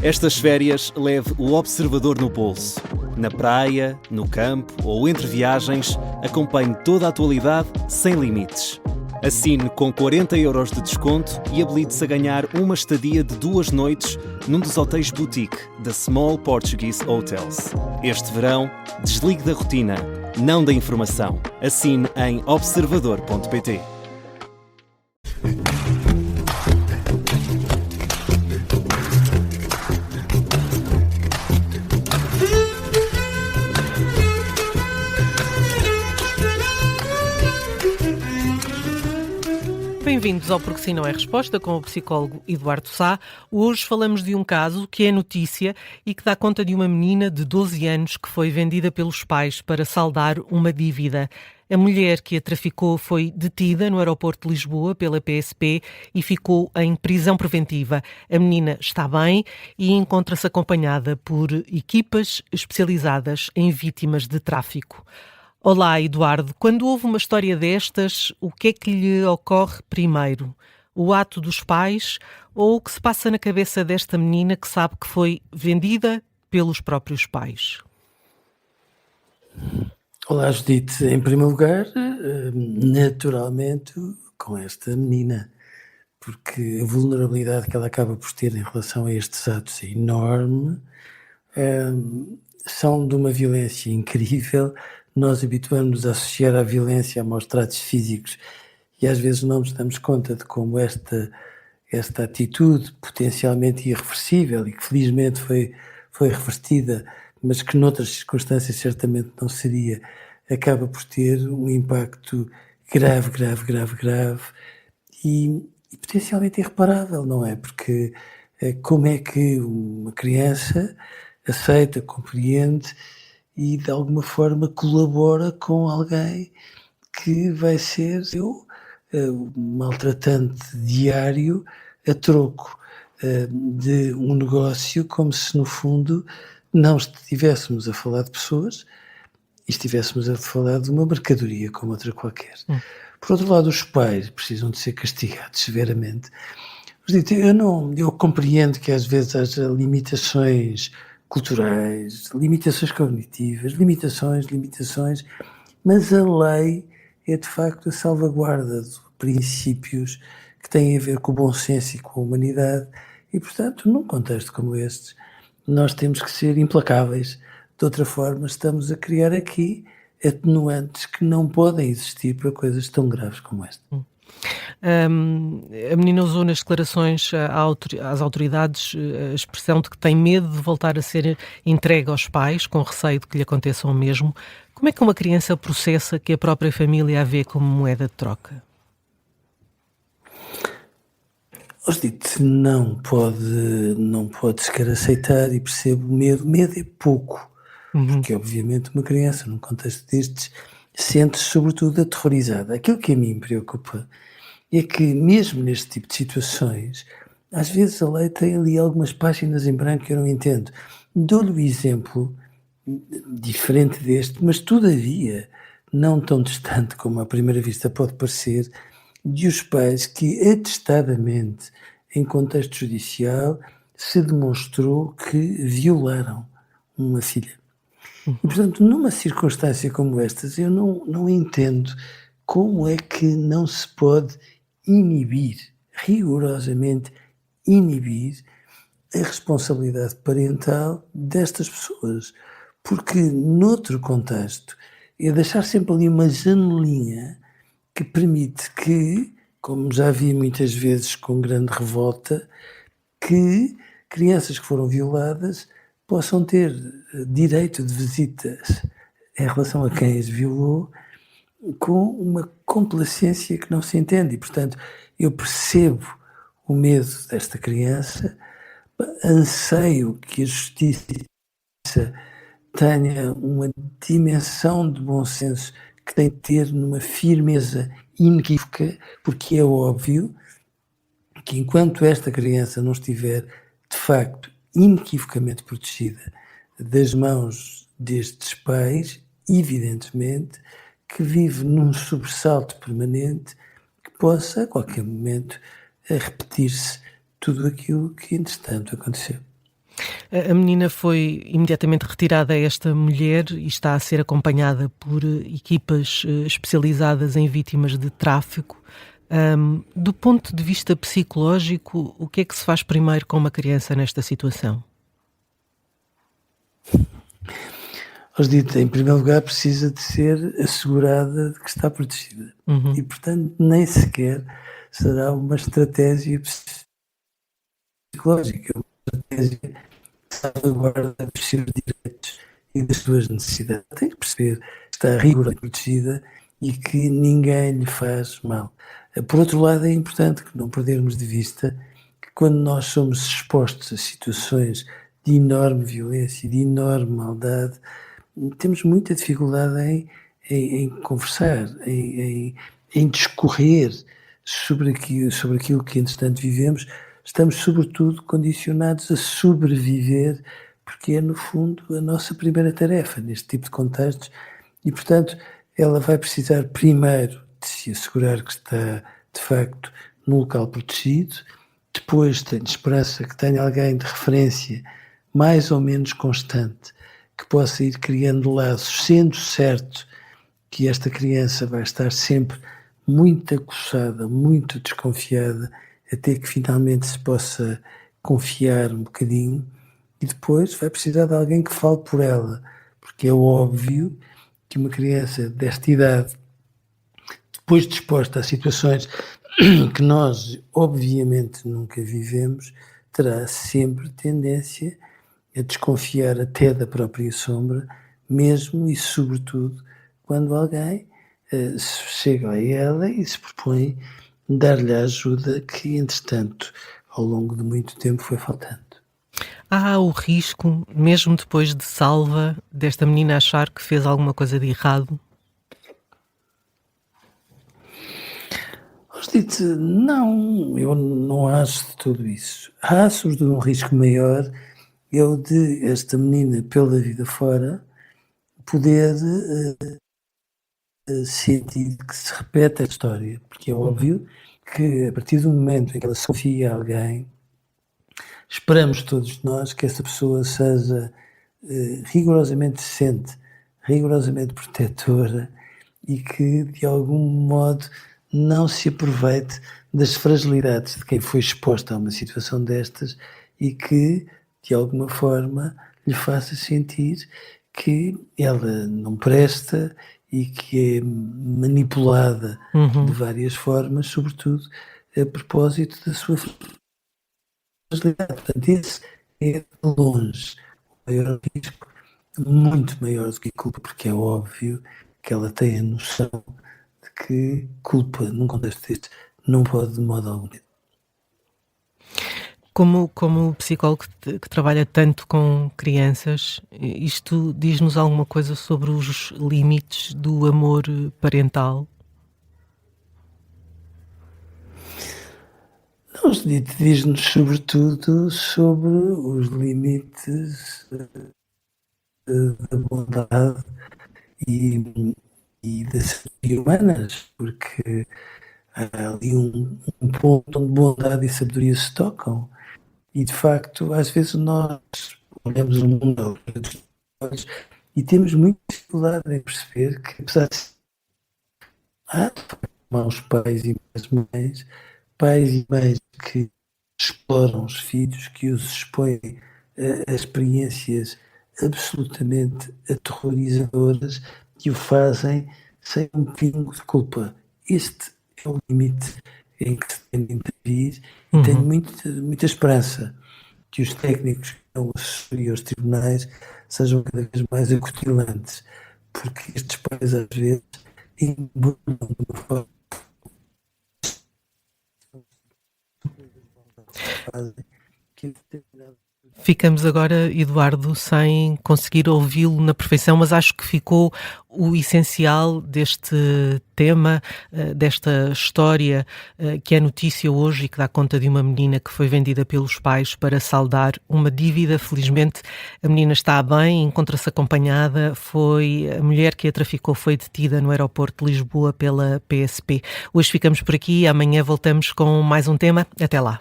Estas férias leve o observador no bolso. Na praia, no campo ou entre viagens, acompanhe toda a atualidade sem limites. Assine com 40€ de desconto e habilite-se a ganhar uma estadia de 2 noites num dos hotéis boutique da Small Portuguese Hotels. Este verão, desligue da rotina, não da informação. Assine em observador.pt. Bem-vindos ao Porque Sim Não É Resposta, com o psicólogo Eduardo Sá. Hoje falamos de um caso que é notícia e que dá conta de uma menina de 12 anos que foi vendida pelos pais para saldar uma dívida. A mulher que a traficou foi detida no aeroporto de Lisboa pela PSP e ficou em prisão preventiva. A menina está bem e encontra-se acompanhada por equipas especializadas em vítimas de tráfico. Olá, Eduardo. Quando houve uma história destas, o que é que lhe ocorre primeiro? O ato dos pais ou o que se passa na cabeça desta menina que sabe que foi vendida pelos próprios pais? Olá, Judite. Em primeiro lugar, naturalmente, com esta menina, porque a vulnerabilidade que ela acaba por ter em relação a estes atos é enorme, são de uma violência incrível. Nós habituamos-nos a associar a violência a maus tratos físicos e às vezes não nos damos conta de como esta atitude potencialmente irreversível e que felizmente foi revertida, mas que noutras circunstâncias certamente não seria, acaba por ter um impacto grave e potencialmente irreparável, não é? Porque como é que uma criança aceita, compreende e de alguma forma colabora com alguém que vai ser um maltratante diário a troco de um negócio, como se no fundo não estivéssemos a falar de pessoas e estivéssemos a falar de uma mercadoria como outra qualquer. Por outro lado, os pais precisam de ser castigados severamente. Eu compreendo que às vezes haja limitações culturais, limitações cognitivas, limitações, mas a lei é de facto a salvaguarda de princípios que têm a ver com o bom senso e com a humanidade e, portanto, num contexto como este, nós temos que ser implacáveis. De outra forma, estamos a criar aqui atenuantes que não podem existir para coisas tão graves como esta. A menina usou nas declarações às autoridades a expressão de que tem medo de voltar a ser entregue aos pais, com receio de que lhe aconteça o mesmo. Como é que uma criança processa que a própria família a vê como moeda de troca? Não pode sequer aceitar e percebo o medo. Medo é pouco, porque obviamente uma criança num contexto destes sente-se sobretudo aterrorizada. Aquilo que a mim me preocupa é que mesmo neste tipo de situações, às vezes a lei tem ali algumas páginas em branco que eu não entendo. Dou-lhe o exemplo diferente deste, mas todavia não tão distante como à primeira vista pode parecer, de os pais que atestadamente, em contexto judicial, se demonstrou que violaram uma filha. E, portanto, numa circunstância como estas, eu não entendo como é que não se pode rigorosamente inibir a responsabilidade parental destas pessoas. Porque, noutro contexto, é deixar sempre ali uma janelinha que permite que, como já vi muitas vezes com grande revolta, que crianças que foram violadas possam ter direito de visitas em relação a quem as violou com uma complacência que não se entende. E, portanto, eu percebo o medo desta criança, anseio que a justiça tenha uma dimensão de bom senso que tem de ter numa firmeza inequívoca, porque é óbvio que enquanto esta criança não estiver, de facto, inequivocamente protegida das mãos destes pais, evidentemente, que vive num sobressalto permanente que possa, a qualquer momento, repetir-se tudo aquilo que, entretanto, aconteceu. A menina foi imediatamente retirada a esta mulher e está a ser acompanhada por equipas especializadas em vítimas de tráfico. Do ponto de vista psicológico, o que é que se faz primeiro com uma criança nesta situação? Dito, em primeiro lugar, precisa de ser assegurada de que está protegida. E, portanto, nem sequer será uma estratégia psicológica, uma estratégia de salvaguarda dos seus direitos e das suas necessidades. Tem que perceber que está rigorosamente protegida e que ninguém lhe faz mal. Por outro lado, é importante que não perdermos de vista que quando nós somos expostos a situações de enorme violência e de enorme maldade, temos muita dificuldade em conversar, em discorrer sobre aquilo que, entretanto, vivemos. Estamos, sobretudo, condicionados a sobreviver, porque é, no fundo, a nossa primeira tarefa neste tipo de contextos e, portanto, ela vai precisar primeiro de se assegurar que está, de facto, num local protegido. Depois, tenho esperança que tenha alguém de referência mais ou menos constante que possa ir criando laços, sendo certo que esta criança vai estar sempre muito acossada, muito desconfiada, até que finalmente se possa confiar um bocadinho, e depois vai precisar de alguém que fale por ela, porque é óbvio que uma criança desta idade, depois de exposta a situações que nós obviamente nunca vivemos, terá sempre tendência a desconfiar até da própria sombra, mesmo e sobretudo quando alguém chega a ela e se propõe dar-lhe a ajuda que, entretanto, ao longo de muito tempo foi faltando. Há o risco, mesmo depois de salva, desta menina achar que fez alguma coisa de errado? Não, eu não acho de tudo isso. Acho de um risco maior é o de esta menina, pela vida fora, poder sentir que se repete a história, porque é óbvio que a partir do momento em que ela se confia a alguém, esperamos todos nós que essa pessoa seja rigorosamente decente, rigorosamente protetora e que de algum modo não se aproveite das fragilidades de quem foi exposto a uma situação destas e que de alguma forma lhe faça sentir que ela não presta e que é manipulada de várias formas, sobretudo a propósito da sua fragilidade. Portanto, esse é de longe o maior risco, muito maior do que a culpa, porque é óbvio que ela tem a noção de que culpa, num contexto deste, não pode de modo algum. Como psicólogo que trabalha tanto com crianças, isto diz-nos alguma coisa sobre os limites do amor parental? Não, diz-nos sobretudo sobre os limites da bondade e das sabedoria humanas, porque há ali um ponto onde bondade e sabedoria se tocam. E, de facto, às vezes nós olhamos o mundo aos olhos e temos muita dificuldade em perceber que, apesar de há maus pais e mães que exploram os filhos, que os expõem a experiências absolutamente aterrorizadoras e o fazem sem um pingo de culpa. Este é o limite em que se tem de intervir e tenho muita esperança que os técnicos que estão a assessoria aos tribunais sejam cada vez mais acutilantes, porque estes pais às vezes embrulham de uma forma que é determinada. Ficamos agora, Eduardo, sem conseguir ouvi-lo na perfeição, mas acho que ficou o essencial deste tema, desta história que é notícia hoje e que dá conta de uma menina que foi vendida pelos pais para saldar uma dívida. Felizmente a menina está bem, encontra-se acompanhada. A mulher que a traficou foi detida no aeroporto de Lisboa pela PSP. Hoje ficamos por aqui, amanhã voltamos com mais um tema. Até lá.